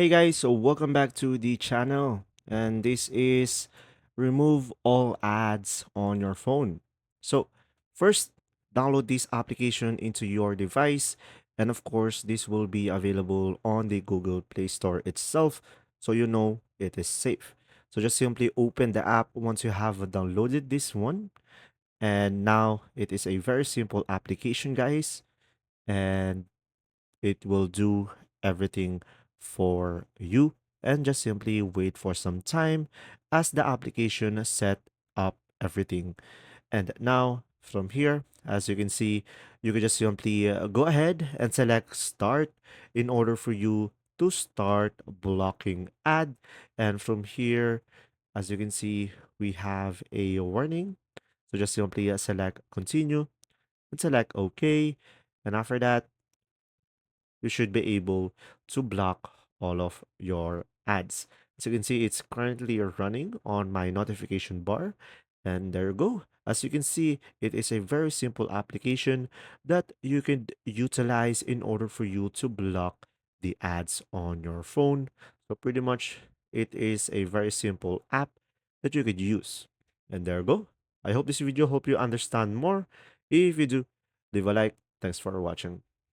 Hey guys, so welcome back to the channel. And this is remove all ads on your phone. So, first, download this application into your device. And of course, this will be available on the Google Play Store itself. So you know it is safe. So just simply open the app once you have downloaded this one. And now it is a very simple application, guys. And it will do everything for you and just simply wait for some time as the application set up everything. And now from here, as you can see, you can just simply go ahead and select start in order for you to start blocking ad. And from here, as you can see, we have a warning. So just simply select continue and select OK. And after that, you should be able to block all of your ads. As you can see, it's currently running on my notification bar. And there you go. As you can see, it is a very simple application that you can utilize in order for you to block the ads on your phone. So pretty much it is a very simple app that you could use. And there you go. I hope this video helped you understand more. If you do, leave a like. Thanks for watching.